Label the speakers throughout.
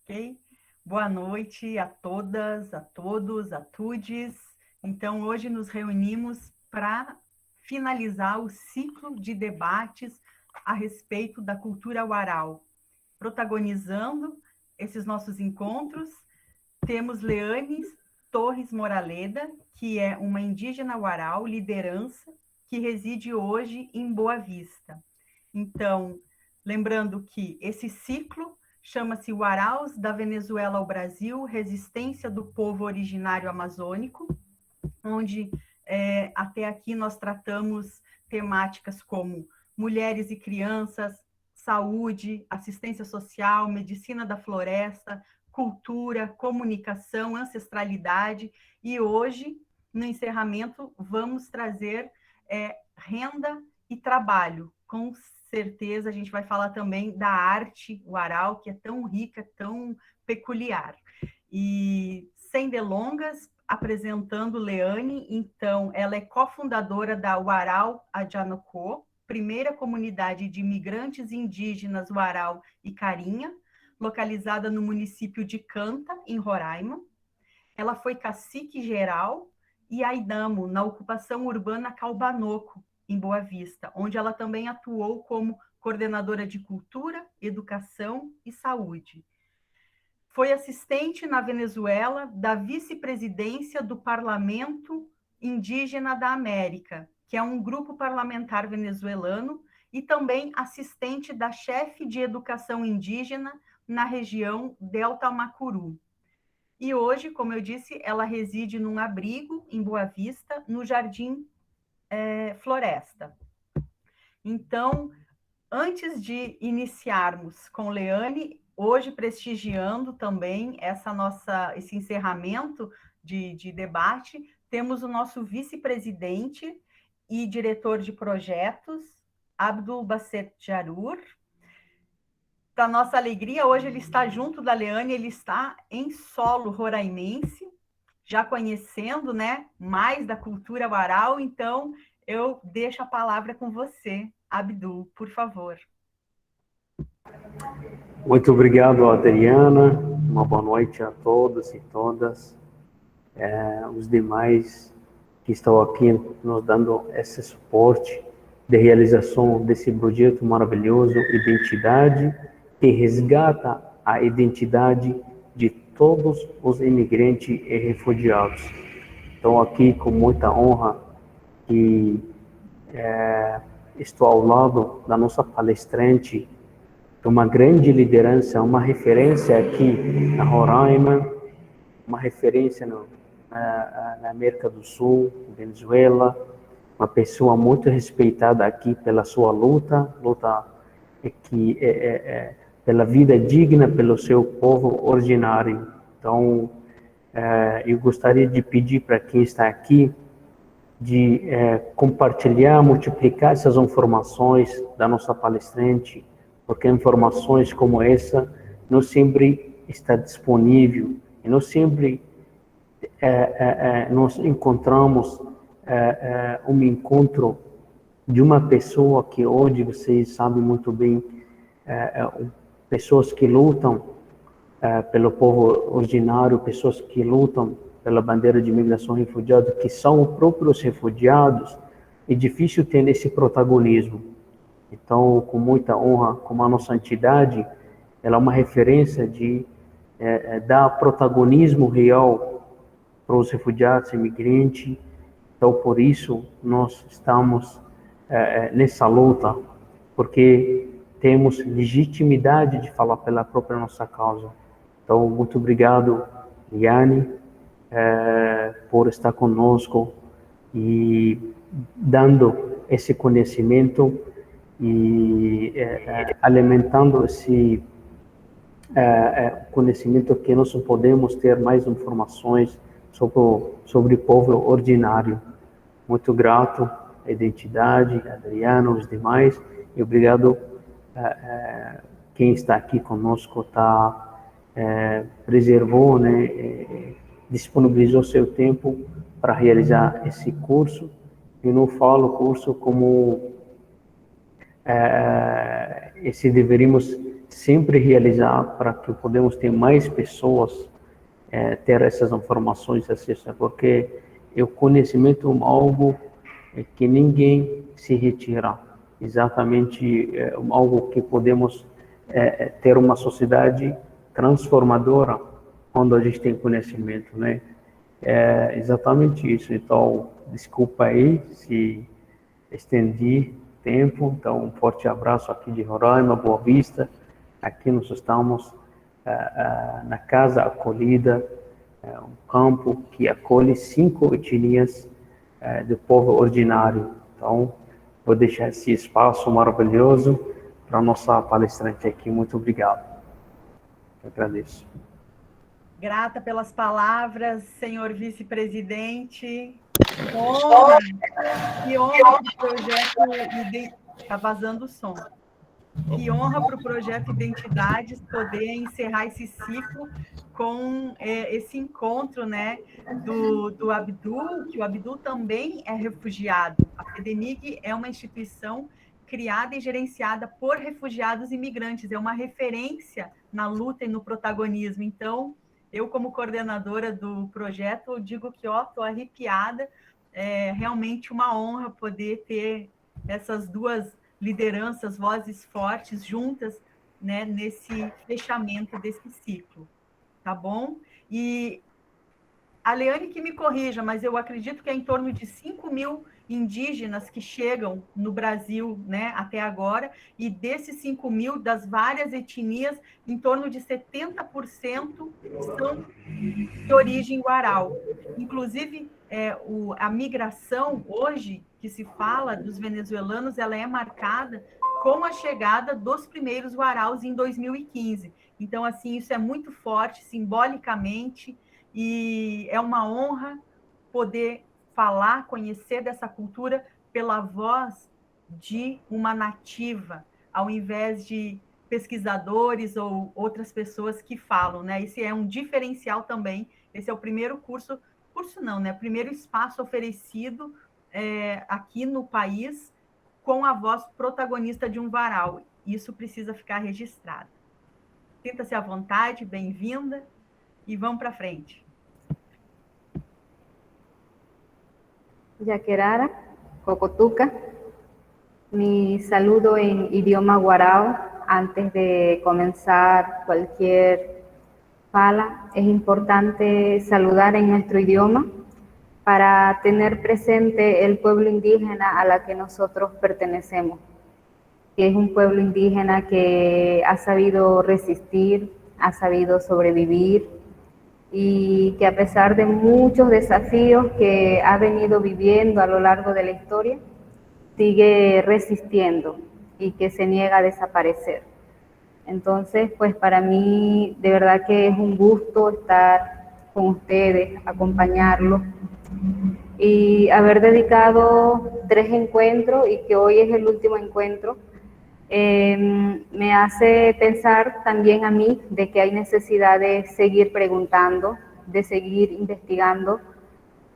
Speaker 1: Ok? Boa noite a todas, a todos, a tudes. Então, hoje nos reunimos para finalizar o ciclo de debates a respeito da cultura Warau. Protagonizando esses nossos encontros, temos Leane Torres Moraleda, que é uma indígena Warau, liderança, que reside hoje em Boa Vista. Então, lembrando que esse ciclo chama-se Waraus da Venezuela ao Brasil, Resistência do Povo Originário Amazônico, onde até aqui nós tratamos temáticas como mulheres e crianças, saúde, assistência social, medicina da floresta, cultura, comunicação, ancestralidade, e hoje, no encerramento, vamos trazer renda e trabalho. Com certeza, a gente vai falar também da arte Warau, que é tão rica, tão peculiar. E, sem delongas, apresentando Leane, então, ela é cofundadora da Warau Adjanocô, primeira comunidade de imigrantes indígenas Warau e Carinha, localizada no município de Canta, em Roraima. Ela foi cacique geral e aidamo na ocupação urbana Calbanoco, em Boa Vista, onde ela também atuou como coordenadora de cultura, educação e saúde. Foi assistente na Venezuela da vice-presidência do Parlamento Indígena da América, que é um grupo parlamentar venezuelano, e também assistente da chefe de educação indígena na região Delta Macuru. E hoje, como eu disse, ela reside num abrigo em Boa Vista, no Jardim Floresta. Então, antes de iniciarmos com Leane, hoje prestigiando também esse encerramento de debate, temos o nosso vice-presidente e diretor de projetos, Abdul Basset Jarur. Para nossa alegria, hoje ele está junto da Leane, ele está em solo roraimense, já conhecendo, né, mais da cultura Warau, então eu deixo a palavra com você, Abdul, por favor.
Speaker 2: Muito obrigado, Adriana. Uma boa noite a todos e todas. Os demais que estão aqui nos dando esse suporte de realização desse projeto maravilhoso, Identidade, que resgata a identidade de todos os imigrantes e refugiados. Então, aqui com muita honra que estou ao lado da nossa palestrante, uma grande liderança, uma referência aqui na Roraima, uma referência na América do Sul, Venezuela, uma pessoa muito respeitada aqui pela sua luta pela vida digna pelo seu povo originário. Então, eu gostaria de pedir para quem está aqui de compartilhar, multiplicar essas informações da nossa palestrante, porque informações como essa não sempre está disponível e não sempre nós encontramos um encontro de uma pessoa que hoje vocês sabem muito bem, pessoas que lutam pelo povo originário, pessoas que lutam pela bandeira de imigração e refugiados, que são os próprios refugiados, é difícil ter esse protagonismo. Então, com muita honra, como a nossa entidade, ela é uma referência de dar protagonismo real para os refugiados, imigrantes. Então, por isso, nós estamos nessa luta, porque temos legitimidade de falar pela própria nossa causa. Então, muito obrigado, Liane, por estar conosco e dando esse conhecimento e alimentando esse conhecimento que nós podemos ter mais informações sobre o povo ordinário. Muito grato à identidade, a Adriano, os demais, e obrigado quem está aqui conosco, preservou, né, disponibilizou seu tempo para realizar esse curso. Eu não falo curso como se deveríamos sempre realizar para que podemos ter mais pessoas ter essas informações acessas, porque o conhecimento é algo que ninguém se retira, exatamente algo que podemos ter uma sociedade transformadora quando a gente tem conhecimento, né? É exatamente isso. Então, desculpa aí se estendi tempo. Então, um forte abraço aqui de Roraima, Boa Vista. Aqui nós estamos na Casa Acolhida, um campo que acolhe 5 etnias do povo ordinário. Então, vou deixar esse espaço maravilhoso para a nossa palestrante aqui. Muito obrigado. Eu agradeço.
Speaker 1: Grata pelas palavras, senhor vice-presidente. Honra, que honra para o projeto. Está vazando o som. Que honra para o projeto Identidades poder encerrar esse ciclo com esse encontro, né, do Abdul, que o Abdul também é refugiado. A FEDENIG é uma instituição criada e gerenciada por refugiados e imigrantes, é uma referência na luta e no protagonismo. Então, eu, como coordenadora do projeto, digo que estou arrepiada, é realmente uma honra poder ter essas duas lideranças, vozes fortes juntas, né, nesse fechamento desse ciclo, tá bom? E a Leane que me corrija, mas eu acredito que é em torno de 5.000 indígenas que chegam no Brasil, né, até agora, e desses 5.000, das várias etnias, em torno de 70% são de origem guaral. Inclusive, a migração hoje, que se fala dos venezuelanos, ela é marcada com a chegada dos primeiros guaraus em 2015. Então, assim, isso é muito forte, simbolicamente, e é uma honra poder falar, conhecer dessa cultura pela voz de uma nativa, ao invés de pesquisadores ou outras pessoas que falam, né? Esse é um diferencial também. Esse é o primeiro curso não, né? Primeiro espaço oferecido aqui no país com a voz protagonista de um varal. Isso precisa ficar registrado. Sinta-se à vontade, bem-vinda, e vamos para frente.
Speaker 3: Yaquerara, Cocotuca, mi saludo en idioma guarao antes de comenzar cualquier fala. Es importante saludar en nuestro idioma para tener presente el pueblo indígena a la que nosotros pertenecemos, que es un pueblo indígena que ha sabido resistir, ha sabido sobrevivir, y que a pesar de muchos desafíos que ha venido viviendo a lo largo de la historia, sigue resistiendo y que se niega a desaparecer. Entonces, pues para mí de verdad que es un gusto estar con ustedes, acompañarlos y haber dedicado 3 encuentros y que hoy es el último encuentro. Me hace pensar también a mí de que hay necesidad de seguir preguntando, de seguir investigando,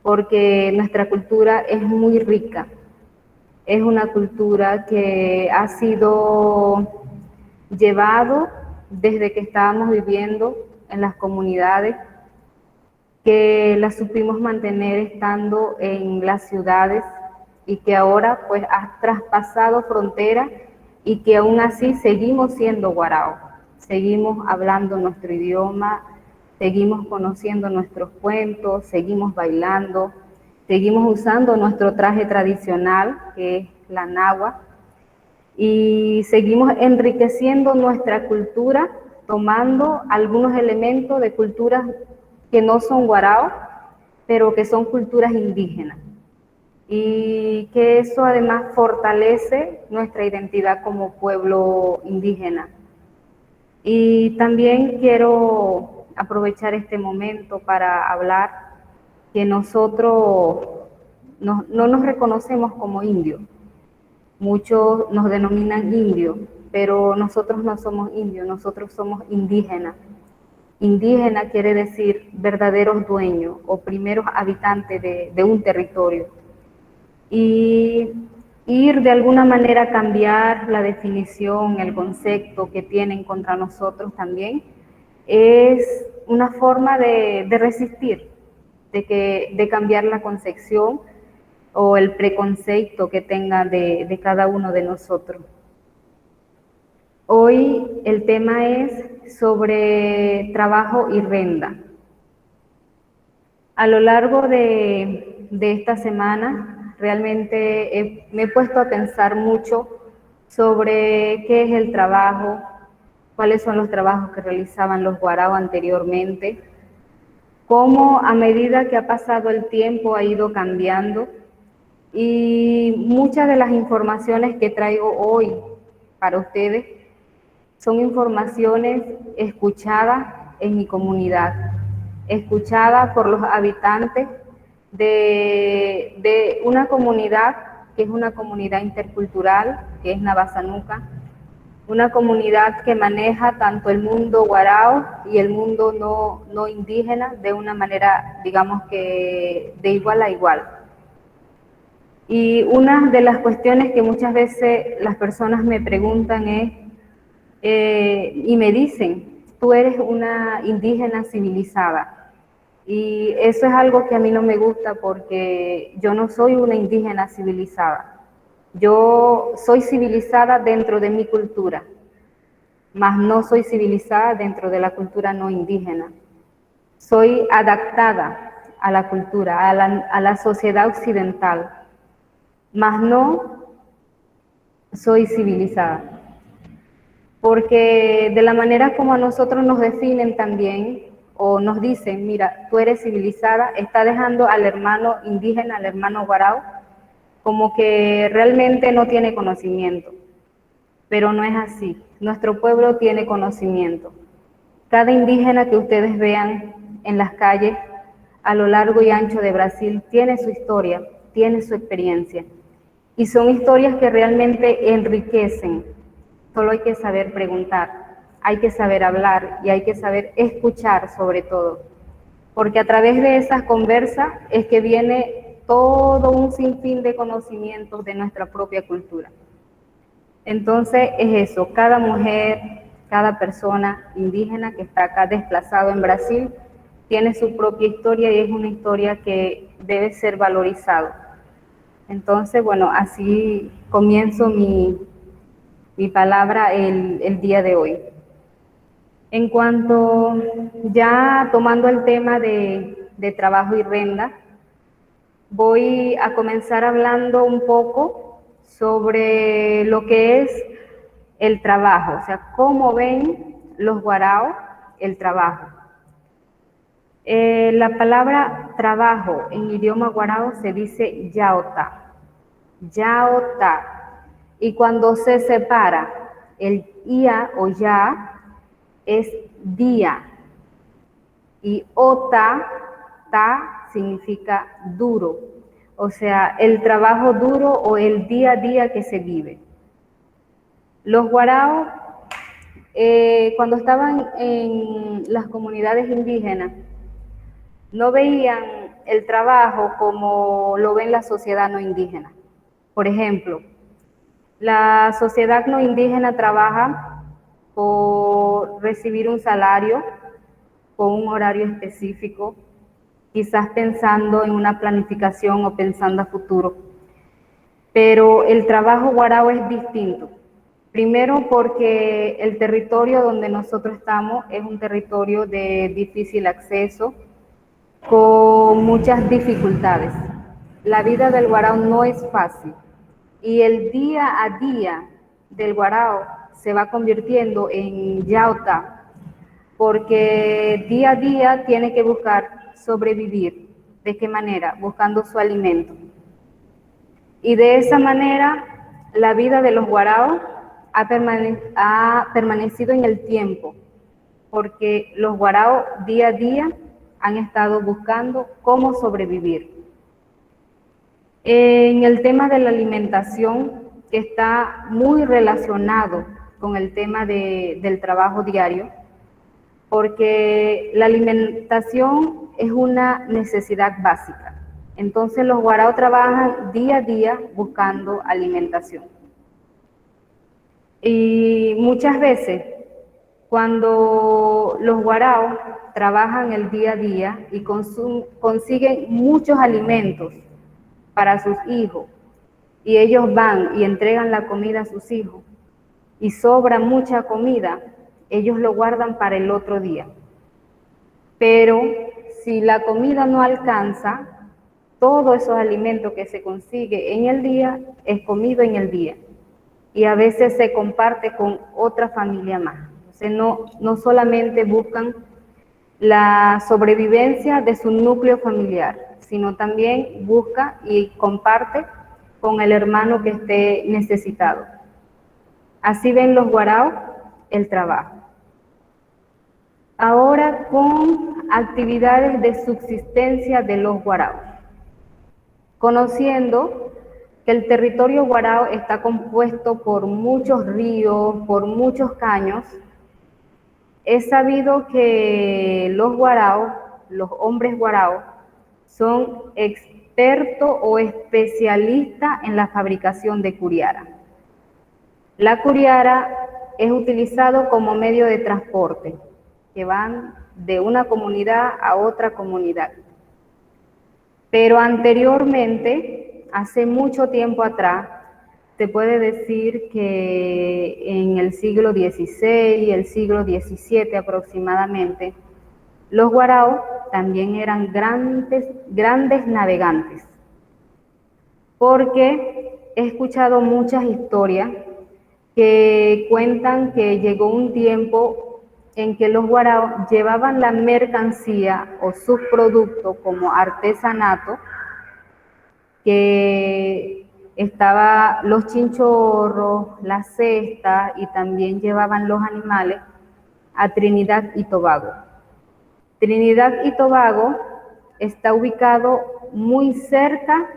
Speaker 3: porque nuestra cultura es muy rica. Es una cultura que ha sido llevado desde que estábamos viviendo en las comunidades, que la supimos mantener estando en las ciudades y que ahora pues ha traspasado fronteras y que aún así seguimos siendo guarao, seguimos hablando nuestro idioma, seguimos conociendo nuestros cuentos, seguimos bailando, seguimos usando nuestro traje tradicional, que es la nahua, y seguimos enriqueciendo nuestra cultura, tomando algunos elementos de culturas que no son guarao, pero que son culturas indígenas. Y que eso además fortalece nuestra identidad como pueblo indígena. Y también quiero aprovechar este momento para hablar que nosotros no nos reconocemos como indios. Muchos nos denominan indios, pero nosotros no somos indios, nosotros somos indígenas. Indígena quiere decir verdaderos dueños o primeros habitantes de un territorio. Y ir de alguna manera a cambiar la definición, el concepto que tienen contra nosotros también, es una forma de resistir, de cambiar la concepción o el preconcepto que tengan de cada uno de nosotros. Hoy el tema es sobre trabajo y renta. A lo largo de esta semana, realmente me he puesto a pensar mucho sobre qué es el trabajo, cuáles son los trabajos que realizaban los guarao anteriormente, cómo a medida que ha pasado el tiempo ha ido cambiando, y muchas de las informaciones que traigo hoy para ustedes son informaciones escuchadas en mi comunidad, escuchadas por los habitantes de una comunidad que es una comunidad intercultural, que es Navasanuca, una comunidad que maneja tanto el mundo guarao y el mundo no indígena de una manera, digamos que de igual a igual. Y una de las cuestiones que muchas veces las personas me preguntan es, y me dicen, tú eres una indígena civilizada. Y eso es algo que a mí no me gusta, porque yo no soy una indígena civilizada. Yo soy civilizada dentro de mi cultura, mas no soy civilizada dentro de la cultura no indígena. Soy adaptada a la cultura, a la sociedad occidental, mas no soy civilizada. Porque de la manera como a nosotros nos definen también, o nos dicen, mira, tú eres civilizada, está dejando al hermano indígena, al hermano guarao, como que realmente no tiene conocimiento. Pero no es así. Nuestro pueblo tiene conocimiento. Cada indígena que ustedes vean en las calles, a lo largo y ancho de Brasil, tiene su historia, tiene su experiencia. Y son historias que realmente enriquecen. Solo hay que saber preguntar, hay que saber hablar y hay que saber escuchar sobre todo. Porque a través de esas conversas es que viene todo un sinfín de conocimientos de nuestra propia cultura. Entonces es eso, cada mujer, cada persona indígena que está acá desplazado en Brasil tiene su propia historia y es una historia que debe ser valorizado. Entonces, bueno, así comienzo mi palabra el día de hoy. En cuanto, ya tomando el tema de trabajo y renta, voy a comenzar hablando un poco sobre lo que es el trabajo, o sea, cómo ven los guarao el trabajo. La palabra trabajo en idioma guarao se dice yaota, yaota, y cuando se separa el ia o ya es día, y ota, ta, significa duro, o sea, el trabajo duro o el día a día que se vive. Los guarao, cuando estaban en las comunidades indígenas, no veían el trabajo como lo ven la sociedad no indígena. Por ejemplo, la sociedad no indígena trabaja por recibir un salario con un horario específico, quizás pensando en una planificación o pensando a futuro. Pero el trabajo guarao es distinto. Primero porque el territorio donde nosotros estamos es un territorio de difícil acceso, con muchas dificultades. La vida del guarao no es fácil y el día a día del guarao se va convirtiendo en yauta, porque día a día tiene que buscar sobrevivir. ¿De qué manera? Buscando su alimento. Y de esa manera la vida de los guarao ha permanecido en el tiempo, porque los guarao día a día han estado buscando cómo sobrevivir. En el tema de la alimentación, que está muy relacionado con el tema del trabajo diario, porque la alimentación es una necesidad básica. Entonces los guaraos trabajan día a día buscando alimentación. Y muchas veces, cuando los guaraos trabajan el día a día y consiguen muchos alimentos para sus hijos, y ellos van y entregan la comida a sus hijos, y sobra mucha comida, ellos lo guardan para el otro día. Pero si la comida no alcanza, todos esos alimentos que se consigue en el día es comido en el día. Y a veces se comparte con otra familia más. Entonces no solamente buscan la sobrevivencia de su núcleo familiar, sino también busca y comparte con el hermano que esté necesitado. Así ven los guaraos el trabajo. Ahora con actividades de subsistencia de los guaraos. Conociendo que el territorio guarao está compuesto por muchos ríos, por muchos caños, es sabido que los guaraos, los hombres guaraos, son expertos o especialistas en la fabricación de curiara. La curiara es utilizado como medio de transporte, que van de una comunidad a otra comunidad. Pero anteriormente, hace mucho tiempo atrás, se puede decir que en el siglo XVI, el siglo XVII aproximadamente, los guaraos también eran grandes navegantes, porque he escuchado muchas historias que cuentan que llegó un tiempo en que los guaraos llevaban la mercancía o sus productos como artesanato, que estaba los chinchorros, las cestas y también llevaban los animales a Trinidad y Tobago. Trinidad y Tobago está ubicado muy cerca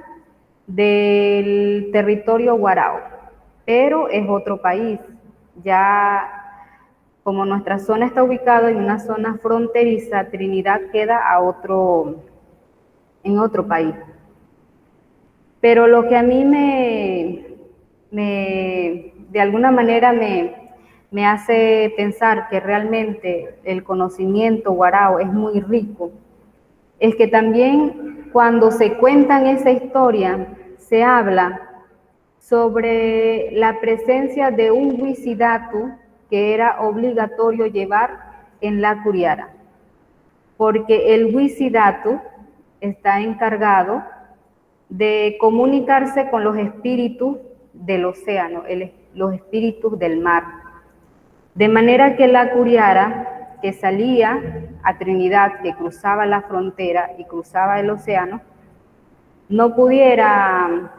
Speaker 3: del territorio guarao, pero es otro país. Ya como nuestra zona está ubicada en una zona fronteriza, Trinidad queda en otro país. Pero lo que a mí de alguna manera me hace pensar que realmente el conocimiento guarao es muy rico, es que también cuando se cuentan esa historia, se habla sobre la presencia de un huicidatu que era obligatorio llevar en la curiara, porque el huicidatu está encargado de comunicarse con los espíritus del océano, los espíritus del mar. De manera que la curiara que salía a Trinidad, que cruzaba la frontera y cruzaba el océano, no pudiera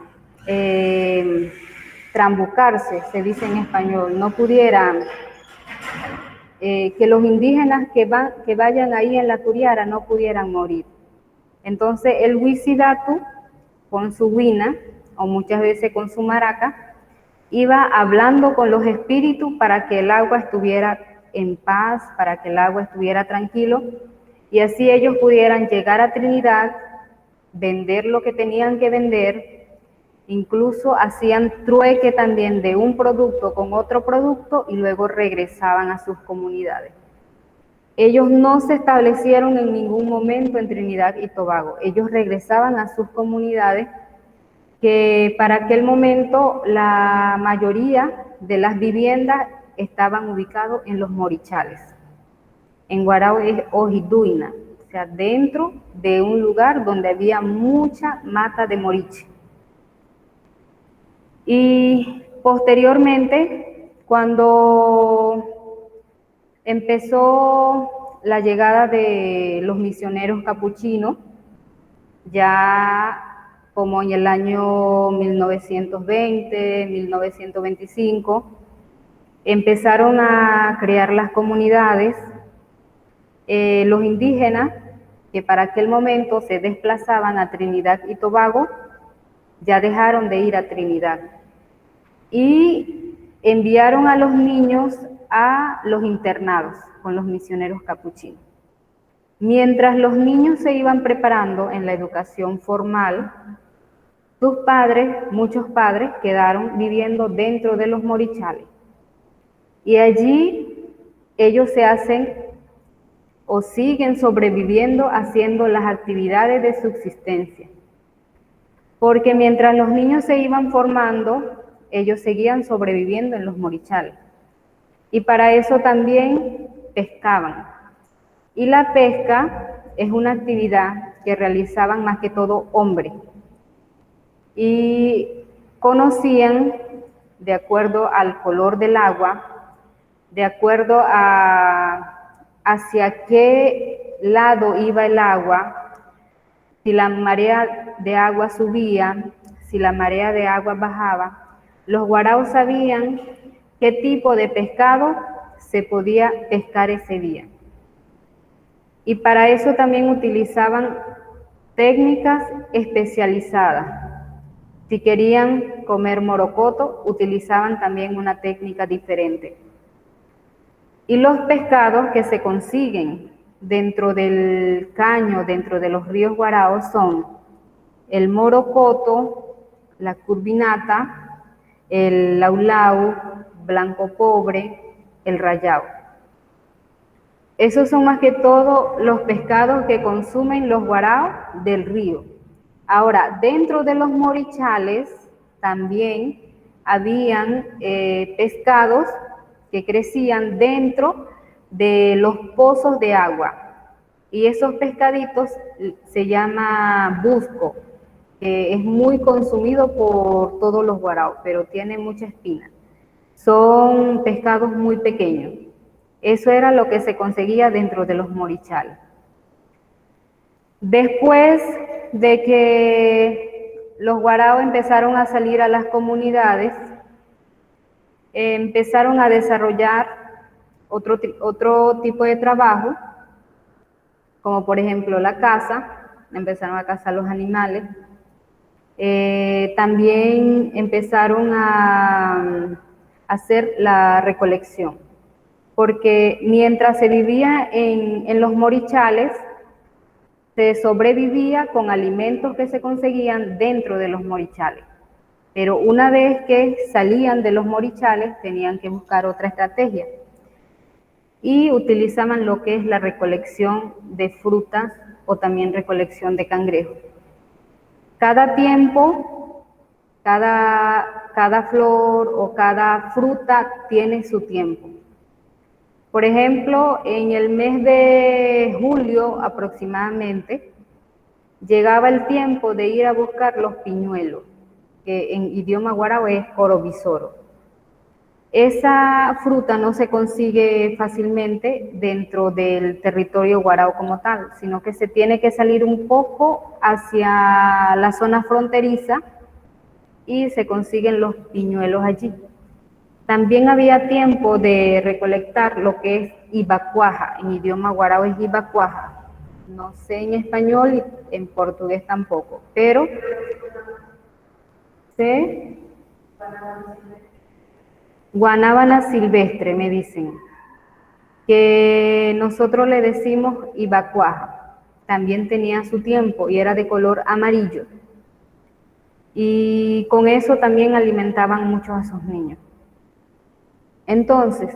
Speaker 3: trambucarse, se dice en español, no pudiera, que los indígenas que vayan ahí en la curiara no pudieran morir. Entonces el huicidatu, con su huina, o muchas veces con su maraca, iba hablando con los espíritus para que el agua estuviera en paz, para que el agua estuviera tranquilo, y así ellos pudieran llegar a Trinidad, vender lo que tenían que vender, incluso hacían trueque también de un producto con otro producto y luego regresaban a sus comunidades. Ellos no se establecieron en ningún momento en Trinidad y Tobago. Ellos regresaban a sus comunidades, que para aquel momento la mayoría de las viviendas estaban ubicadas en los morichales. En guarao es ojiduina, o sea, dentro de un lugar donde había mucha mata de moriche. Y posteriormente, cuando empezó la llegada de los misioneros capuchinos, ya como en el año 1920, 1925, empezaron a crear las comunidades. Los indígenas, que para aquel momento se desplazaban a Trinidad y Tobago, ya dejaron de ir a Trinidad y enviaron a los niños a los internados con los misioneros capuchinos. Mientras los niños se iban preparando en la educación formal, sus padres, muchos padres, quedaron viviendo dentro de los morichales. Y allí ellos se hacen o siguen sobreviviendo haciendo las actividades de subsistencia. Porque mientras los niños se iban formando, ellos seguían sobreviviendo en los morichales. Y para eso también pescaban. Y la pesca es una actividad que realizaban más que todo hombres. Y conocían, de acuerdo al color del agua, de acuerdo a hacia qué lado iba el agua, si la marea de agua subía, si la marea de agua bajaba, los guaraos sabían qué tipo de pescado se podía pescar ese día. Y para eso también utilizaban técnicas especializadas. Si querían comer morocoto, utilizaban también una técnica diferente. Y los pescados que se consiguen dentro del caño, dentro de los ríos guaraos, son el morocoto, la curvinata, el laulau, blanco pobre, el rayao. Esos son más que todo los pescados que consumen los guaraos del río. Ahora, dentro de los morichales también habían pescados que crecían dentro de los pozos de agua. Y esos pescaditos se llama busco, que es muy consumido por todos los guaraos, pero tiene mucha espina. Son pescados muy pequeños. Eso era lo que se conseguía dentro de los morichales. Después de que los guaraos empezaron a salir a las comunidades, empezaron a desarrollar otro tipo de trabajo, como por ejemplo la caza, empezaron a cazar los animales. También empezaron a hacer la recolección, porque mientras se vivía en los morichales, se sobrevivía con alimentos que se conseguían dentro de los morichales. Pero una vez que salían de los morichales, tenían que buscar otra estrategia. Y utilizaban lo que es la recolección de frutas o también recolección de cangrejos. Cada tiempo, cada flor o cada fruta tiene su tiempo. Por ejemplo, en el mes de julio aproximadamente, llegaba el tiempo de ir a buscar los piñuelos, que en idioma guarao es corobisoro. Esa fruta no se consigue fácilmente dentro del territorio guarao como tal, sino que se tiene que salir un poco hacia la zona fronteriza y se consiguen los piñuelos allí. También había tiempo de recolectar lo que es ibacuaja, en idioma guarao es ibacuaja. No sé en español y en portugués tampoco, pero sé guanábana silvestre, me dicen, que nosotros le decimos ibacuaja. También tenía su tiempo y era de color amarillo. Y con eso también alimentaban mucho a sus niños. Entonces,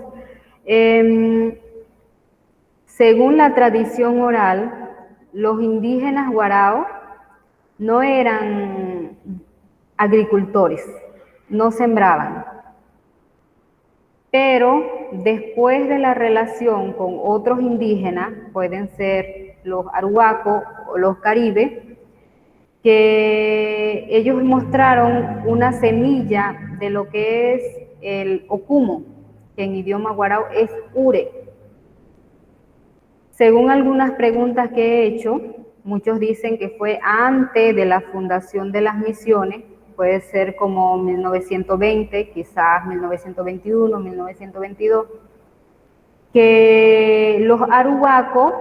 Speaker 3: según la tradición oral, los indígenas guaraos no eran agricultores, no sembraban. Pero después de la relación con otros indígenas, pueden ser los arhuacos o los caribes, que ellos mostraron una semilla de lo que es el ocumo, que en idioma guarao es ure. Según algunas preguntas que he hecho, muchos dicen que fue antes de la fundación de las misiones, puede ser como 1920, quizás 1921, 1922, que los arhuacos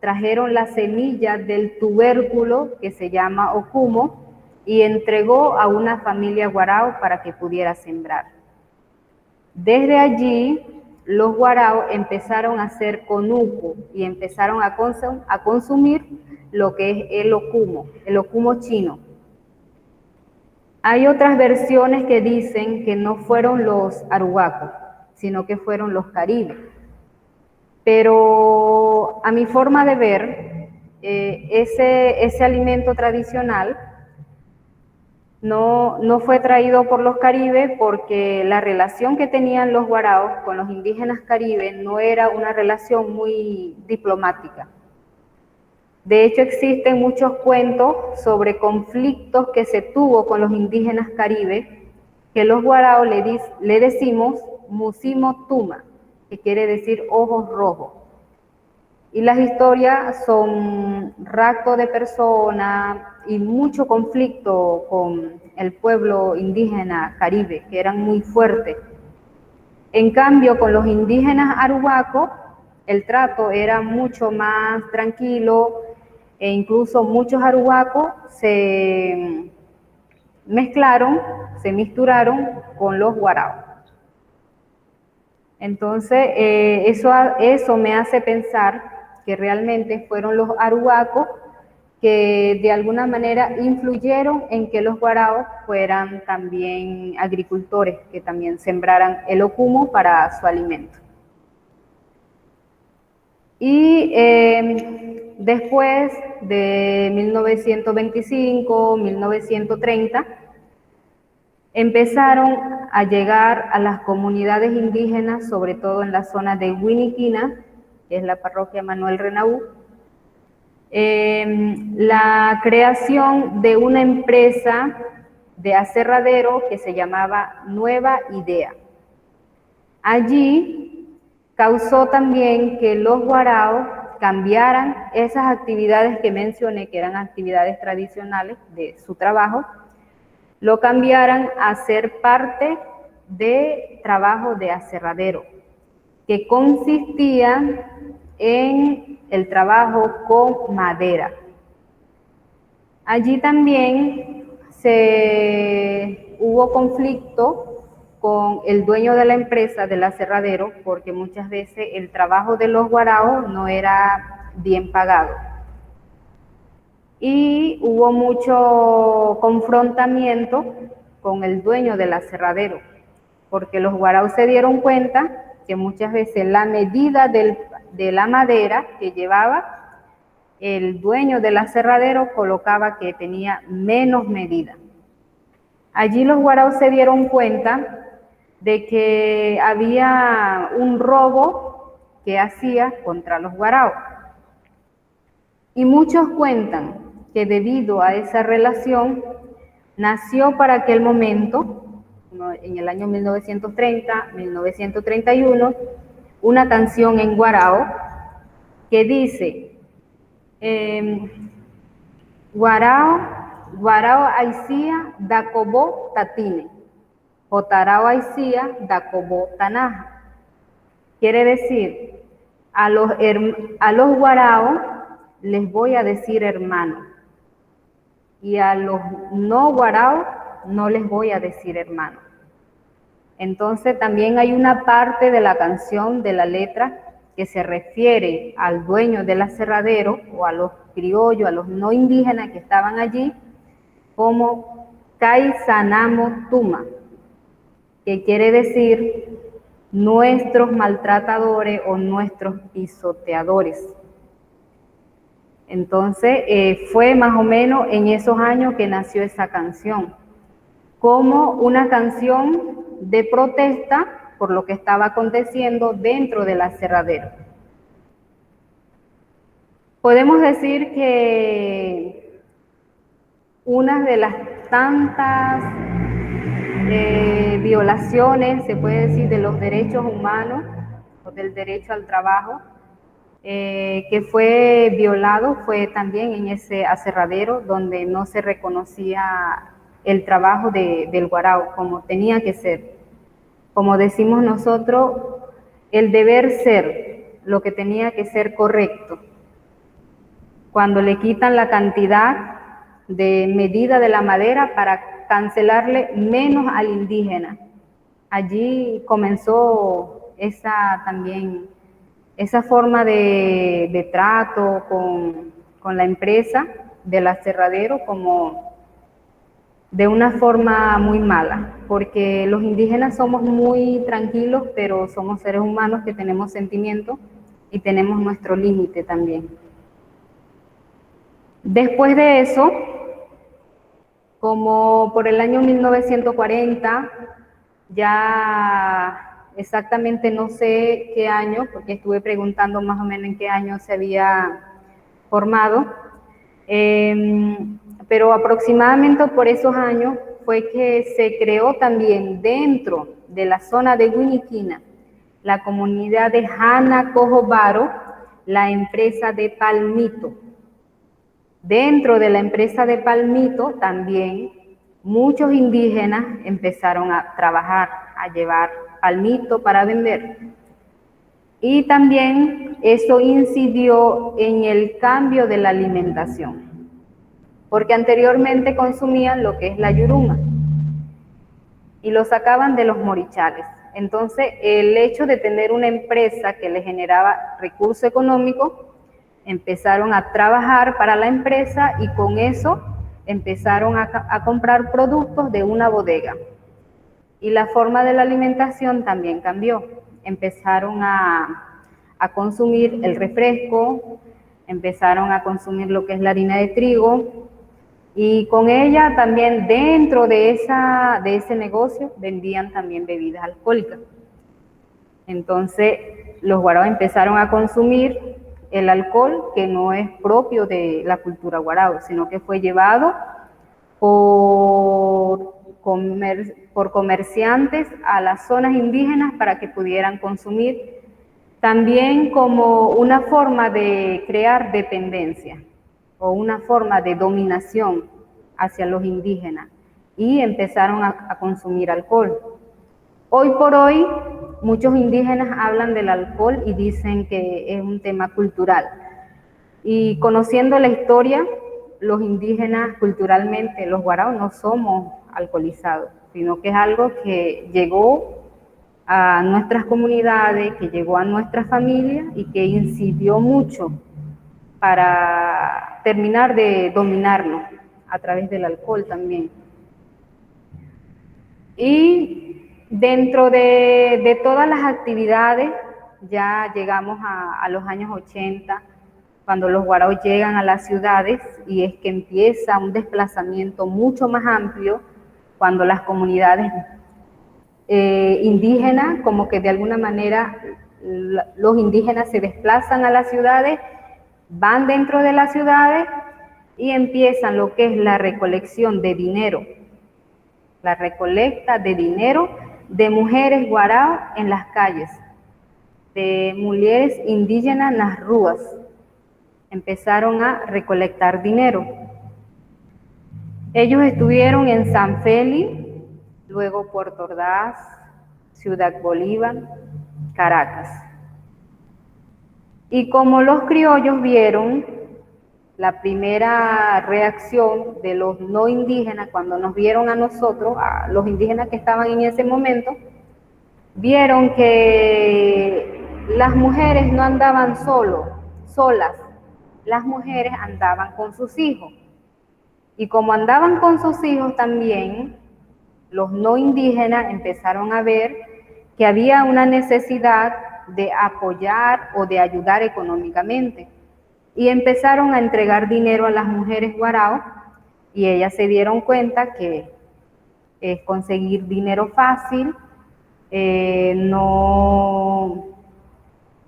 Speaker 3: trajeron la semilla del tubérculo que se llama ocumo y entregó a una familia guarao para que pudiera sembrar. Desde allí los guaraos empezaron a hacer conuco y empezaron a consumir lo que es el ocumo chino. Hay otras versiones que dicen que no fueron los arhuacos, sino que fueron los caribes. Pero a mi forma de ver, ese alimento tradicional no fue traído por los caribes, porque la relación que tenían los guaraos con los indígenas caribes no era una relación muy diplomática. De hecho, existen muchos cuentos sobre conflictos que se tuvo con los indígenas caribes, que los guaraos le decimos musimo tuma, que quiere decir ojos rojos. Y las historias son rapto de personas y mucho conflicto con el pueblo indígena caribe, que eran muy fuertes. En cambio, con los indígenas arhuacos, el trato era mucho más tranquilo, e incluso muchos arhuacos se misturaron con los guaraos. Entonces, eso me hace pensar que realmente fueron los arhuacos que de alguna manera influyeron en que los guaraos fueran también agricultores, que también sembraran el ocumo para su alimento. Y después de 1925, 1930, empezaron a llegar a las comunidades indígenas, sobre todo en la zona de Winiquina, que es la parroquia Manuel Renaú, la creación de una empresa de aserradero que se llamaba Nueva Idea. Allí causó también que los guaraos cambiaran esas actividades que mencioné, que eran actividades tradicionales de su trabajo, lo cambiaran a ser parte de trabajo de aserradero, que consistía en el trabajo con madera. Allí también hubo conflicto con el dueño de la empresa del aserradero, porque muchas veces el trabajo de los guaraos no era bien pagado. Y hubo mucho confrontamiento con el dueño del aserradero, porque los guaraos se dieron cuenta que muchas veces la medida de la madera que llevaba, el dueño del aserradero colocaba que tenía menos medida. Allí los guaraos se dieron cuenta de que había un robo que hacía contra los guaraos. Y muchos cuentan que debido a esa relación nació para aquel momento, en el año 1930, 1931, una canción en guarao que dice: guarao, guarao aicía da cobó tatine, jotarao aicía da cobó tanaja. Quiere decir, a los guaraos les voy a decir hermano, y a los no guaraos no les voy a decir hermano. Entonces también hay una parte de la canción, de la letra, que se refiere al dueño del aserradero o a los criollos, a los no indígenas que estaban allí, como Kai Sanamo Tuma, que quiere decir nuestros maltratadores o nuestros pisoteadores. Entonces fue más o menos en esos años que nació esa canción, como una canción de protesta por lo que estaba aconteciendo dentro del aserradero. Podemos decir que una de las tantas violaciones, se puede decir, de los derechos humanos o del derecho al trabajo, que fue violado fue también en ese aserradero, donde no se reconocía el trabajo del guarao como tenía que ser. Como decimos nosotros, el deber ser, lo que tenía que ser correcto. Cuando le quitan la cantidad de medida de la madera para cancelarle menos al indígena. Allí comenzó esa también, esa forma de trato con la empresa del aserradero como de una forma muy mala, porque los indígenas somos muy tranquilos, pero somos seres humanos que tenemos sentimientos y tenemos nuestro límite también. Después de eso, como por el año 1940, ya exactamente no sé qué año, porque estuve preguntando más o menos en qué año se había formado, pero aproximadamente por esos años fue que se creó también dentro de la zona de Winiquina, la comunidad de Hana Cojobaro, la empresa de Palmito. Dentro de la empresa de Palmito también muchos indígenas empezaron a trabajar, a llevar palmito para vender. Y también eso incidió en el cambio de la alimentación, porque anteriormente consumían lo que es la yuruma y lo sacaban de los morichales. Entonces, el hecho de tener una empresa que le generaba recurso económico, empezaron a trabajar para la empresa y con eso empezaron a comprar productos de una bodega. Y la forma de la alimentación también cambió. Empezaron a consumir el refresco, empezaron a consumir lo que es la harina de trigo, y con ella también dentro de ese negocio vendían también bebidas alcohólicas. Entonces los guaraos empezaron a consumir el alcohol que no es propio de la cultura guarao, sino que fue llevado por comerciantes a las zonas indígenas para que pudieran consumir, también como una forma de crear dependencia o una forma de dominación hacia los indígenas, y empezaron a consumir alcohol. Hoy por hoy, muchos indígenas hablan del alcohol y dicen que es un tema cultural. Y conociendo la historia, los indígenas culturalmente, los guaraos, no somos alcoholizados, sino que es algo que llegó a nuestras comunidades, que llegó a nuestras familias y que incidió mucho para terminar de dominarnos a través del alcohol también. Y dentro de todas las actividades, ya llegamos a los años 80, cuando los guaraos llegan a las ciudades, y es que empieza un desplazamiento mucho más amplio, cuando las comunidades indígenas, como que de alguna manera los indígenas se desplazan a las ciudades, van dentro de las ciudades y empiezan lo que es la recolección de dinero, la recolecta de dinero de mujeres guaraos en las calles, de mujeres indígenas en las ruas. Empezaron a recolectar dinero. Ellos estuvieron en San Félix, luego Puerto Ordaz, Ciudad Bolívar, Caracas. Y como los criollos vieron la primera reacción de los no indígenas, cuando nos vieron a nosotros, a los indígenas que estaban en ese momento, vieron que las mujeres no andaban solas, las mujeres andaban con sus hijos. Y como andaban con sus hijos también, los no indígenas empezaron a ver que había una necesidad de apoyar o de ayudar económicamente. Y empezaron a entregar dinero a las mujeres guaraos, y ellas se dieron cuenta que es conseguir dinero fácil,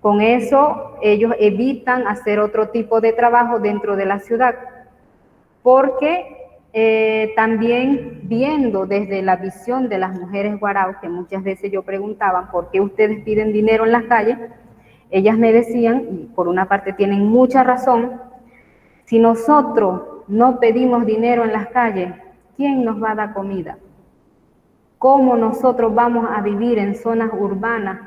Speaker 3: con eso ellos evitan hacer otro tipo de trabajo dentro de la ciudad, porque también viendo desde la visión de las mujeres guaraos, que muchas veces yo preguntaba, ¿por qué ustedes piden dinero en las calles? Ellas me decían, y por una parte tienen mucha razón, si nosotros no pedimos dinero en las calles, ¿quién nos va a dar comida? ¿Cómo nosotros vamos a vivir en zonas urbanas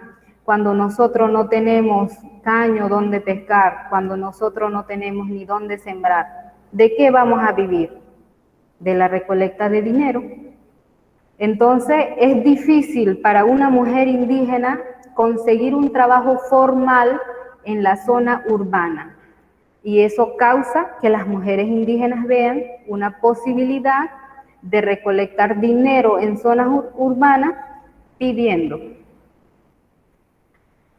Speaker 3: cuando nosotros no tenemos caño donde pescar, cuando nosotros no tenemos ni dónde sembrar? ¿De qué vamos a vivir? De la recolecta de dinero. Entonces, es difícil para una mujer indígena conseguir un trabajo formal en la zona urbana. Y eso causa que las mujeres indígenas vean una posibilidad de recolectar dinero en zonas urbanas pidiendo.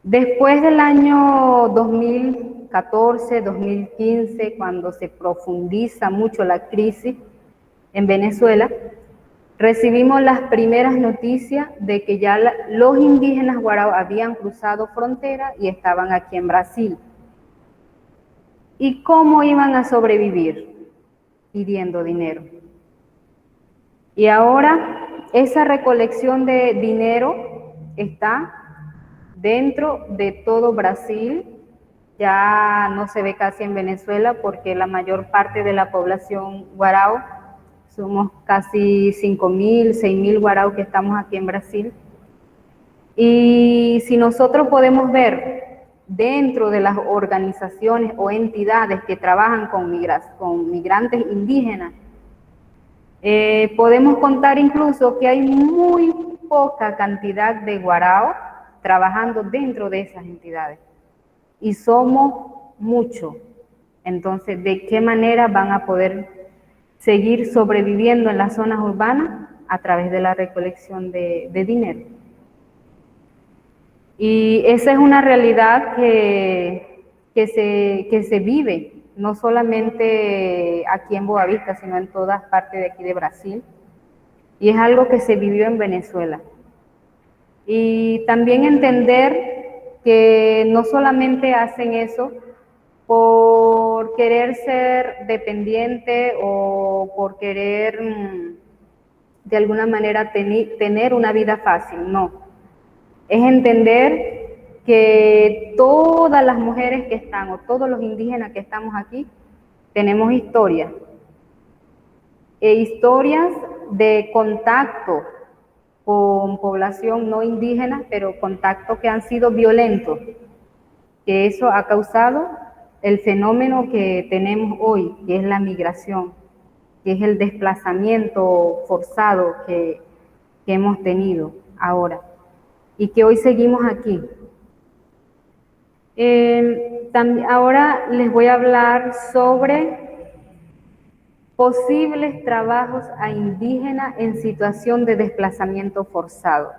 Speaker 3: Después del año 2014, 2015, cuando se profundiza mucho la crisis en Venezuela, recibimos las primeras noticias de que ya los indígenas guarao habían cruzado frontera y estaban aquí en Brasil. ¿Y cómo iban a sobrevivir? Pidiendo dinero. Y ahora esa recolección de dinero está dentro de todo Brasil. Ya no se ve casi en Venezuela porque la mayor parte de la población guarao, somos casi 5.000, 6.000 guarao que estamos aquí en Brasil. Y si nosotros podemos ver dentro de las organizaciones o entidades que trabajan con migrantes indígenas, podemos contar incluso que hay muy poca cantidad de guarao trabajando dentro de esas entidades. Y somos muchos. Entonces, ¿de qué manera van a poder seguir sobreviviendo en las zonas urbanas? A través de la recolección de dinero. Y esa es una realidad que se vive, no solamente aquí en Boavista, sino en todas partes de aquí de Brasil. Y es algo que se vivió en Venezuela. Y también entender que no solamente hacen eso por querer ser dependiente o por querer de alguna manera tener una vida fácil, no. Es entender que todas las mujeres que están o todos los indígenas que estamos aquí tenemos historias. Historias de contacto con población no indígena, pero contactos que han sido violentos, que eso ha causado el fenómeno que tenemos hoy, que es la migración, que es el desplazamiento forzado que hemos tenido ahora y que hoy seguimos aquí. Ahora les voy a hablar sobre posibles trabajos a indígenas en situación de desplazamiento forzado.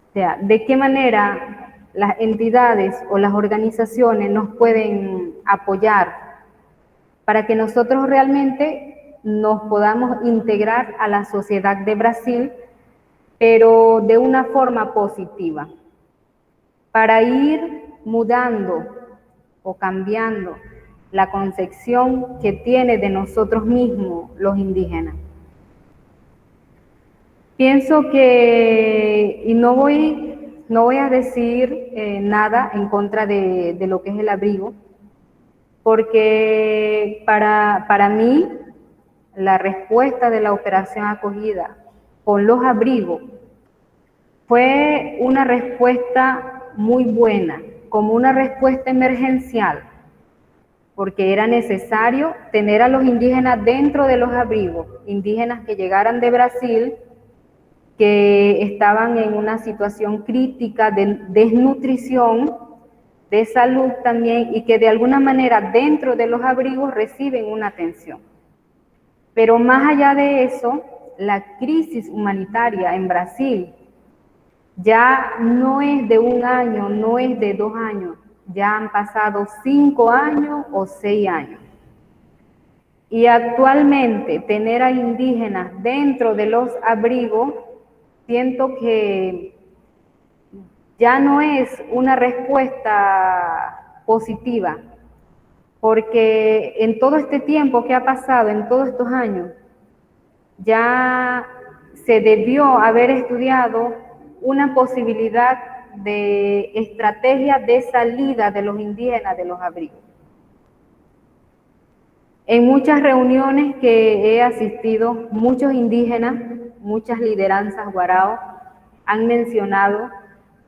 Speaker 3: O sea, de qué manera las entidades o las organizaciones nos pueden apoyar para que nosotros realmente nos podamos integrar a la sociedad de Brasil, pero de una forma positiva, para ir mudando o cambiando la concepción que tiene de nosotros mismos los indígenas. Pienso que, y no voy a decir nada en contra de lo que es el abrigo, porque para mí la respuesta de la operación acogida con los abrigos fue una respuesta muy buena, como una respuesta emergencial, porque era necesario tener a los indígenas dentro de los abrigos, indígenas que llegaran de Brasil, que estaban en una situación crítica de desnutrición, de salud también, y que de alguna manera dentro de los abrigos reciben una atención. Pero más allá de eso, la crisis humanitaria en Brasil ya no es de 1 año, no es de 2 años, ya han pasado 5 años o 6 años. Y actualmente tener a indígenas dentro de los abrigos, siento que ya no es una respuesta positiva, porque en todo este tiempo que ha pasado, en todos estos años, ya se debió haber estudiado una posibilidad de estrategia de salida de los indígenas de los abrigos. En muchas reuniones que he asistido, muchos indígenas, muchas lideranzas guarao han mencionado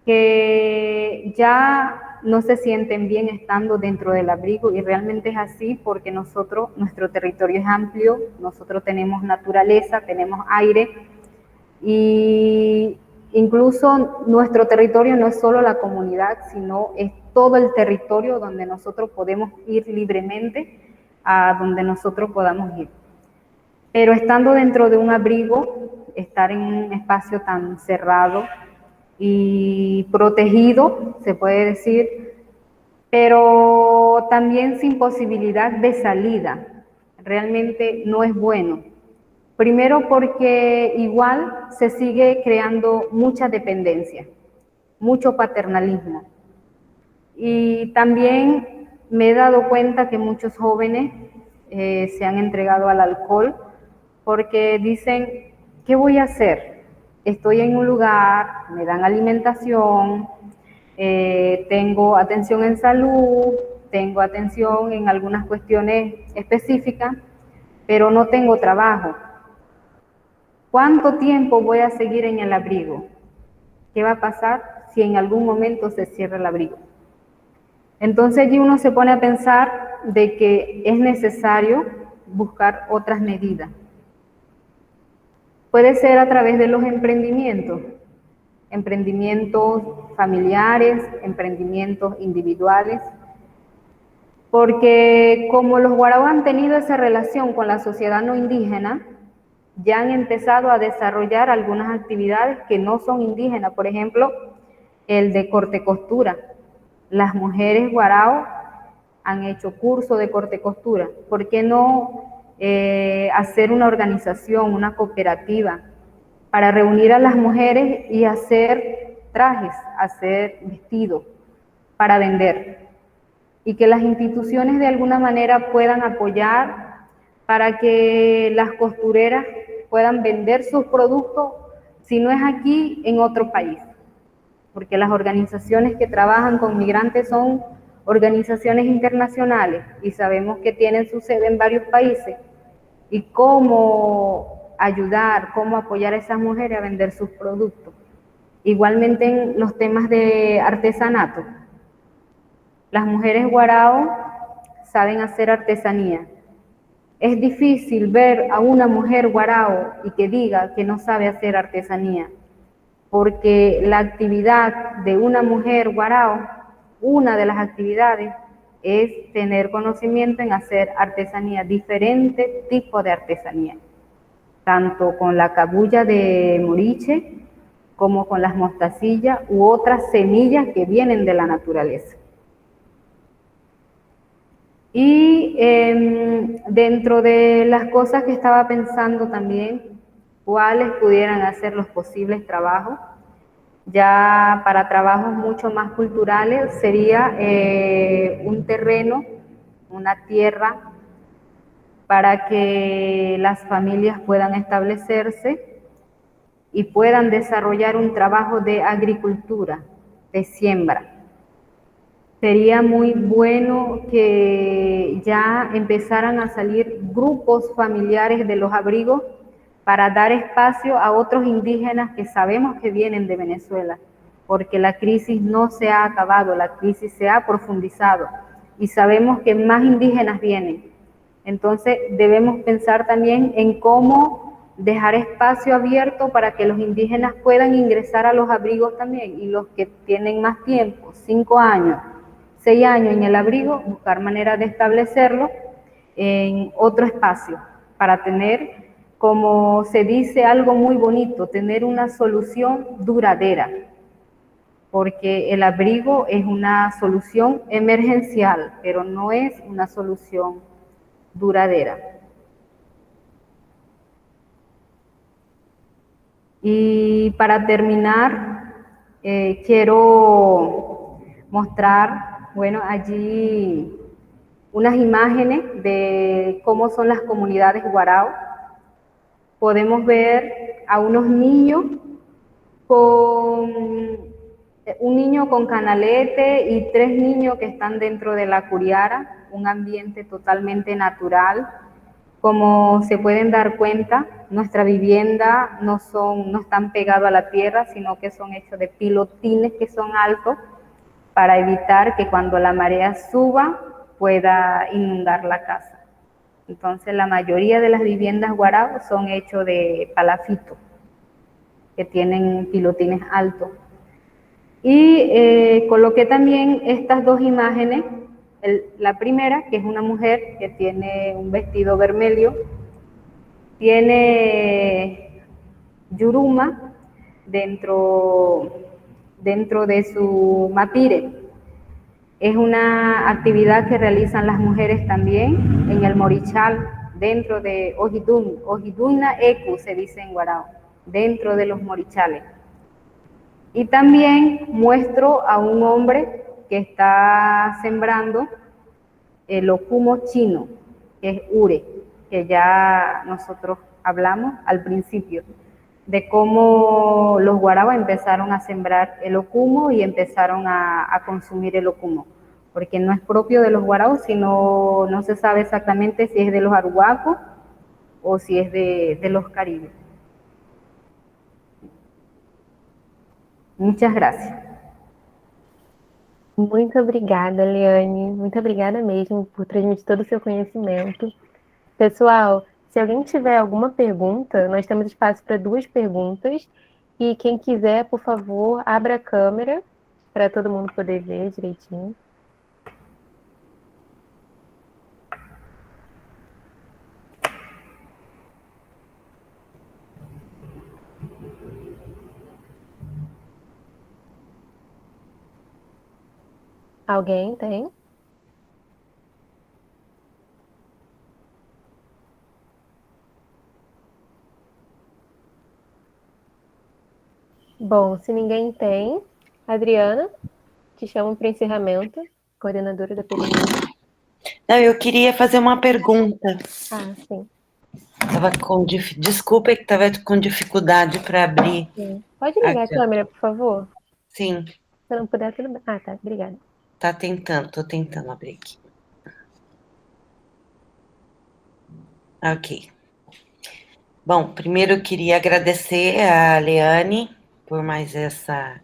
Speaker 3: que ya no se sienten bien estando dentro del abrigo, y realmente es así porque nuestro territorio es amplio, nosotros tenemos naturaleza, tenemos aire, Y incluso nuestro territorio no es solo la comunidad, sino es todo el territorio donde nosotros podemos ir libremente a donde nosotros podamos ir. Pero estando dentro de un abrigo, estar en un espacio tan cerrado y protegido, se puede decir, pero también sin posibilidad de salida, realmente no es bueno. Primero porque igual se sigue creando mucha dependencia, mucho paternalismo. Y también me he dado cuenta que muchos jóvenes se han entregado al alcohol porque dicen, ¿qué voy a hacer? Estoy en un lugar, me dan alimentación, tengo atención en salud, tengo atención en algunas cuestiones específicas, pero no tengo trabajo. ¿Cuánto tiempo voy a seguir en el abrigo? ¿Qué va a pasar si en algún momento se cierra el abrigo? Entonces allí uno se pone a pensar de que es necesario buscar otras medidas. Puede ser a través de los emprendimientos familiares, emprendimientos individuales, porque como los guaraos han tenido esa relación con la sociedad no indígena, ya han empezado a desarrollar algunas actividades que no son indígenas, por ejemplo, el de corte-costura. Las mujeres guarao han hecho curso de corte-costura. ¿Por qué no hacer una organización, una cooperativa, para reunir a las mujeres y hacer trajes, hacer vestidos para vender? Y que las instituciones de alguna manera puedan apoyar para que las costureras puedan vender sus productos, si no es aquí, en otro país. Porque las organizaciones que trabajan con migrantes son organizaciones internacionales y sabemos que tienen su sede en varios países. Y cómo ayudar, cómo apoyar a esas mujeres a vender sus productos. Igualmente en los temas de artesanato. Las mujeres guarao saben hacer artesanía. Es difícil ver a una mujer guarao y que diga que no sabe hacer artesanía, porque la actividad de una mujer guarao, una de las actividades es tener conocimiento en hacer artesanía, diferentes tipos de artesanía, tanto con la cabuya de moriche como con las mostacillas u otras semillas que vienen de la naturaleza. Y dentro de las cosas que estaba pensando también, cuáles pudieran ser los posibles trabajos, ya para trabajos mucho más culturales, sería un terreno, una tierra, para que las familias puedan establecerse y puedan desarrollar un trabajo de agricultura, de siembra. Sería muy bueno que ya empezaran a salir grupos familiares de los abrigos para dar espacio a otros indígenas que sabemos que vienen de Venezuela, porque la crisis no se ha acabado, la crisis se ha profundizado y sabemos que más indígenas vienen. Entonces debemos pensar también en cómo dejar espacio abierto para que los indígenas puedan ingresar a los abrigos también, y los que tienen más tiempo, 5 años, 6 años en el abrigo, buscar manera de establecerlo en otro espacio para tener, como se dice, algo muy bonito, tener una solución duradera, porque el abrigo es una solución emergencial, pero no es una solución duradera. Y para terminar, quiero mostrar, bueno, allí unas imágenes de cómo son las comunidades guarao. Podemos ver a unos niños un niño con canalete y 3 niños que están dentro de la curiara, un ambiente totalmente natural. Como se pueden dar cuenta, nuestra vivienda no están pegados a la tierra, sino que son hechos de pilotines que son altos, para evitar que cuando la marea suba pueda inundar la casa. Entonces la mayoría de las viviendas guarao son hechos de palafito. que tienen pilotines altos. Y coloqué también estas dos imágenes, la primera, que es una mujer que tiene un vestido vermelho, tiene yuruma dentro de su mapire. Es una actividad que realizan las mujeres también en el Morichal, dentro de Ojiduna Ecu, se dice en Guarao, dentro de los morichales. Y también muestro a un hombre que está sembrando el ocumo chino, que es ure, que ya nosotros hablamos al principio, de cómo los guarabas empezaron a sembrar el ocumo y empezaron a consumir el ocumo, porque no es propio de los guaraos, sino no se sabe exactamente si es de los arhuacos o si es de los caribes. Muchas gracias.
Speaker 4: Muito obrigada, Leane. Muito obrigada mesmo por transmitir todo o seu conhecimento. Pessoal, se alguém tiver alguma pergunta, nós temos espaço para 2 perguntas. E quem quiser, por favor, abra a câmera para todo mundo poder ver direitinho. Alguém tem? Bom, se ninguém tem, Adriana, te chamo para encerramento, coordenadora da pesquisa.
Speaker 5: Não, eu queria fazer uma pergunta.
Speaker 4: Ah, sim.
Speaker 5: Desculpa que estava com dificuldade para abrir.
Speaker 4: Sim. Pode ligar a câmera, por favor?
Speaker 5: Sim.
Speaker 4: Se não puder, tudo bem. Ah, tá, obrigada.
Speaker 5: Tô tentando abrir aqui. Ok. Bom, primeiro eu queria agradecer a Leane por mais essa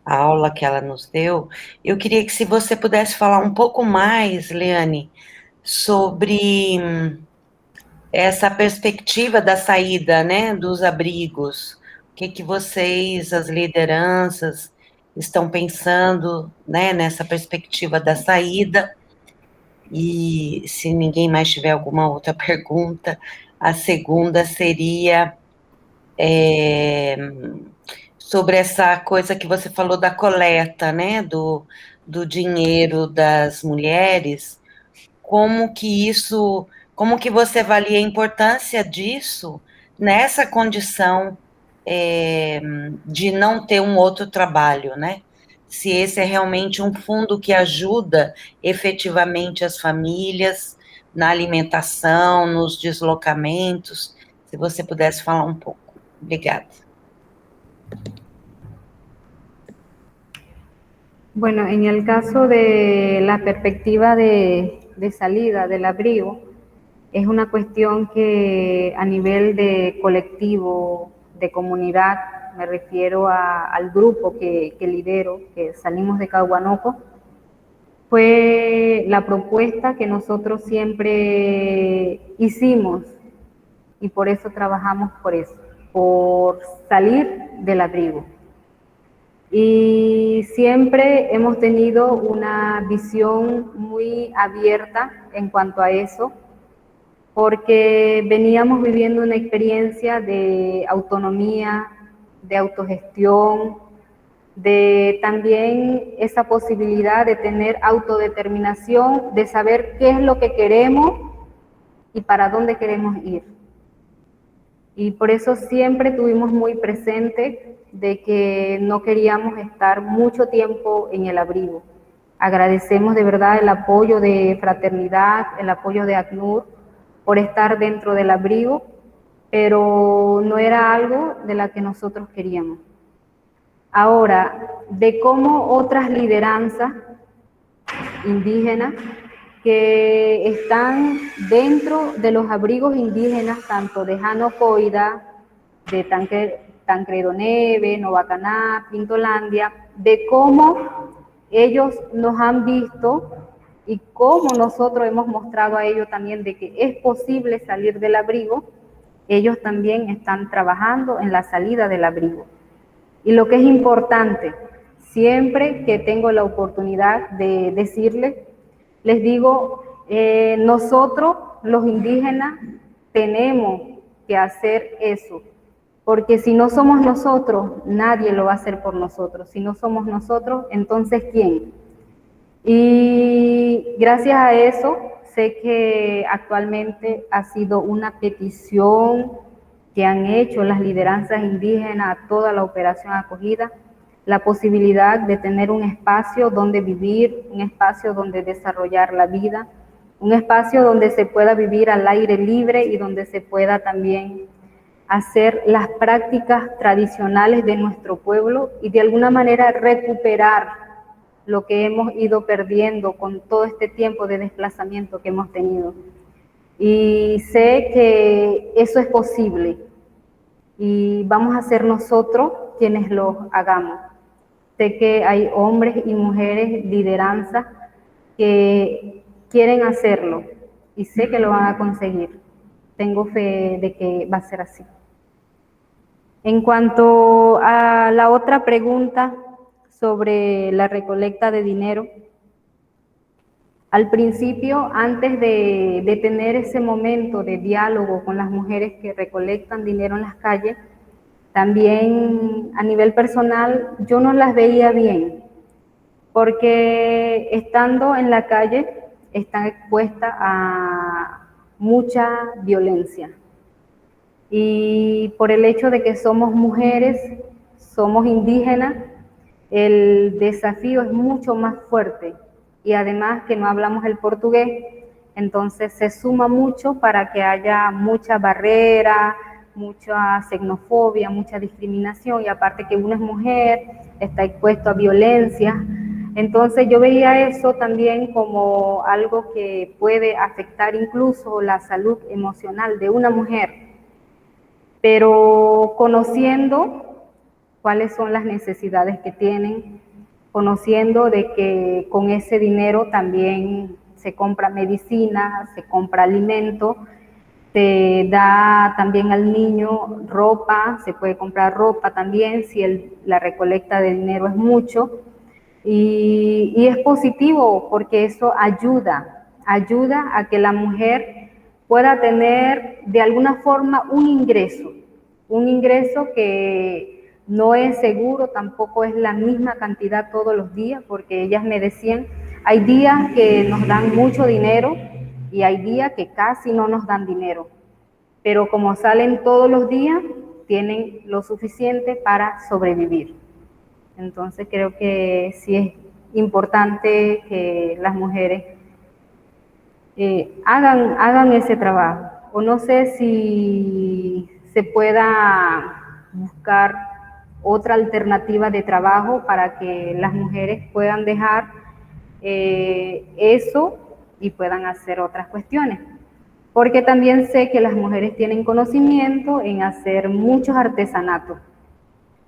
Speaker 5: aula que ela nos deu. Eu queria que se você pudesse falar um pouco mais, Leane, sobre essa perspectiva da saída, né, dos abrigos. O que vocês, as lideranças, estão pensando, né, nessa perspectiva da saída? E se ninguém mais tiver alguma outra pergunta, a segunda seria sobre essa coisa que você falou da coleta, né, do dinheiro das mulheres, como que você avalia a importância disso nessa condição de não ter um outro trabalho, né? Se esse é realmente um fundo que ajuda efetivamente as famílias na alimentação, nos deslocamentos, se você pudesse falar um pouco. Obrigada.
Speaker 3: Bueno, en el caso de la perspectiva de salida del abrigo, es una cuestión que a nivel de colectivo, de comunidad, me refiero al grupo que lidero, que salimos de Caguanoco, fue la propuesta que nosotros siempre hicimos y por eso trabajamos por salir del abrigo. Y siempre hemos tenido una visión muy abierta en cuanto a eso, porque veníamos viviendo una experiencia de autonomía, de autogestión, de también esa posibilidad de tener autodeterminación, de saber qué es lo que queremos y para dónde queremos ir. Y por eso siempre tuvimos muy presente de que no queríamos estar mucho tiempo en el abrigo. Agradecemos de verdad el apoyo de Fraternidad, el apoyo de ACNUR por estar dentro del abrigo, pero no era algo de la que nosotros queríamos. Ahora, de cómo otras lideranzas indígenas que están dentro de los abrigos indígenas, tanto de Janocoida, de Tancredo Neve, Novacaná, Pintolandia, de cómo ellos nos han visto y cómo nosotros hemos mostrado a ellos también de que es posible salir del abrigo, ellos también están trabajando en la salida del abrigo. Y lo que es importante, siempre que tengo la oportunidad de decirles, les digo, nosotros los indígenas tenemos que hacer eso, porque si no somos nosotros, nadie lo va a hacer por nosotros. Si no somos nosotros, entonces ¿quién? Y gracias a eso, sé que actualmente ha sido una petición que han hecho las lideranzas indígenas a toda la operación acogida, la posibilidad de tener un espacio donde vivir, un espacio donde desarrollar la vida, un espacio donde se pueda vivir al aire libre y donde se pueda también hacer las prácticas tradicionales de nuestro pueblo y de alguna manera recuperar lo que hemos ido perdiendo con todo este tiempo de desplazamiento que hemos tenido. Y sé que eso es posible y vamos a ser nosotros quienes lo hagamos. Sé que hay hombres y mujeres, lideranzas, que quieren hacerlo y sé que lo van a conseguir. Tengo fe de que va a ser así. En cuanto a la otra pregunta sobre la recolecta de dinero, al principio, antes de tener ese momento de diálogo con las mujeres que recolectan dinero en las calles, también a nivel personal yo no las veía bien, porque estando en la calle están expuestas a mucha violencia. Y por el hecho de que somos mujeres, somos indígenas, el desafío es mucho más fuerte. Y además que no hablamos el portugués, entonces se suma mucho para que haya mucha barrera, mucha xenofobia, mucha discriminación, y aparte que uno es mujer, está expuesto a violencia. Entonces yo veía eso también como algo que puede afectar incluso la salud emocional de una mujer, pero conociendo cuáles son las necesidades que tienen, conociendo de que con ese dinero también se compra medicina, se compra alimento, se da también al niño ropa, se puede comprar ropa también si la recolecta de dinero es mucho, y es positivo porque eso ayuda a que la mujer pueda tener de alguna forma un ingreso que no es seguro, tampoco es la misma cantidad todos los días, porque ellas me decían, hay días que nos dan mucho dinero y hay días que casi no nos dan dinero, pero como salen todos los días, tienen lo suficiente para sobrevivir. Entonces creo que sí es importante que las mujeres hagan ese trabajo. O no sé si se pueda buscar otra alternativa de trabajo para que las mujeres puedan dejar eso y puedan hacer otras cuestiones. Porque también sé que las mujeres tienen conocimiento en hacer muchos artesanatos,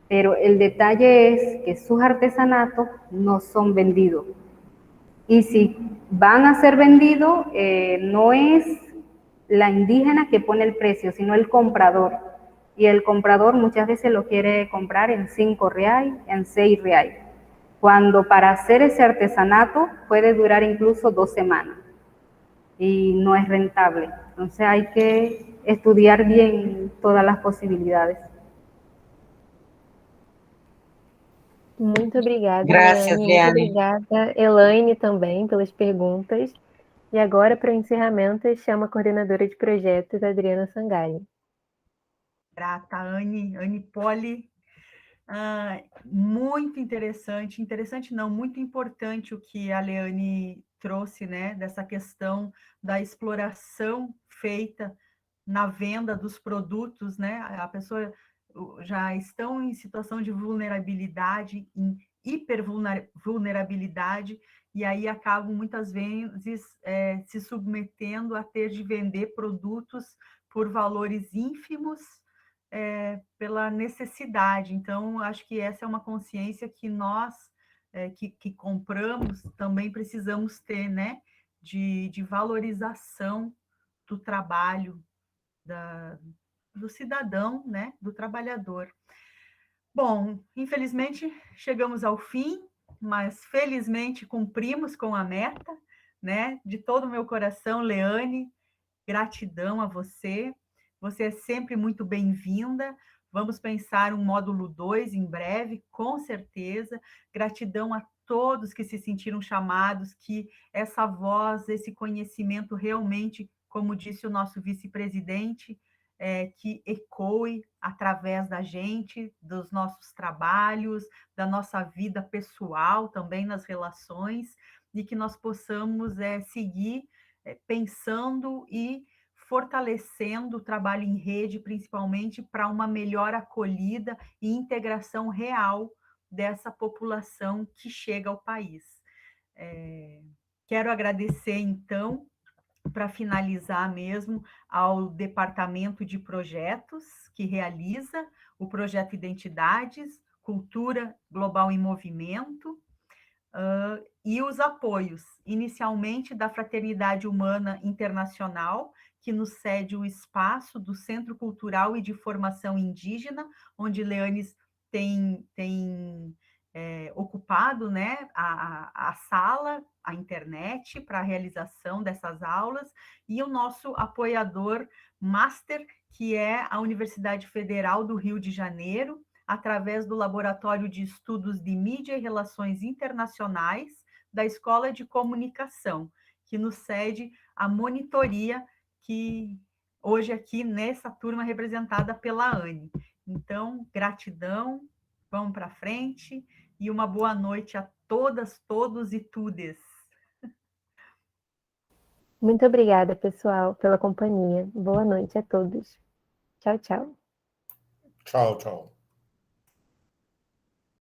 Speaker 3: pero el detalle es que sus artesanatos no son vendidos. Y si van a ser vendidos, no es la indígena que pone el precio, sino el comprador. Y el comprador muchas veces lo quiere comprar en 5 reais, en 6 reais, cuando para hacer ese artesanato puede durar incluso 2 semanas y no es rentable. Entonces hay que estudiar bien todas las posibilidades.
Speaker 4: Muito obrigada,
Speaker 5: Graças,
Speaker 4: Leane. Muito
Speaker 5: Liane.
Speaker 4: obrigada, Elaine, também, pelas perguntas. E agora, para o encerramento, eu chamo a coordenadora de projetos, Adriana Sangalli.
Speaker 1: Grata, Anne Poli. Muito interessante não, muito importante o que a Leane trouxe, né, dessa questão da exploração feita na venda dos produtos, né, a pessoa já estão em situação de vulnerabilidade, em hipervulnerabilidade, e aí acabam muitas vezes se submetendo a ter de vender produtos por valores ínfimos, pela necessidade. Então, acho que essa é uma consciência que nós, que compramos, também precisamos ter, né? De valorização do trabalho, do cidadão, né, do trabalhador. Bom, infelizmente chegamos ao fim, mas felizmente cumprimos com a meta, né? De todo o meu coração, Leane, gratidão a você. Você é sempre muito bem-vinda. Vamos pensar um módulo 2 em breve, com certeza. Gratidão a todos que se sentiram chamados, que essa voz, esse conhecimento realmente, como disse o nosso vice-presidente, que ecoe através da gente, dos nossos trabalhos, da nossa vida pessoal, também nas relações, e que nós possamos seguir pensando e fortalecendo o trabalho em rede, principalmente para uma melhor acolhida e integração real dessa população que chega ao país. Quero agradecer, então, para finalizar mesmo, ao Departamento de Projetos, que realiza o projeto Identidades, Cultura Global em Movimento, e os apoios, inicialmente da Fraternidade Humana Internacional, que nos cede o espaço do Centro Cultural e de Formação Indígena, onde Leanes tem ocupado, né, a sala, a internet, para a realização dessas aulas, e o nosso apoiador master, que é a Universidade Federal do Rio de Janeiro, através do Laboratório de Estudos de Mídia e Relações Internacionais da Escola de Comunicação, que nos cede a monitoria que hoje aqui nessa turma representada pela Anne. Então, gratidão, vamos para frente e uma boa noite a todas, todos e tudes.
Speaker 4: Muito obrigada, pessoal, pela companhia. Boa noite a todos. Tchau, tchau.
Speaker 6: Tchau, tchau.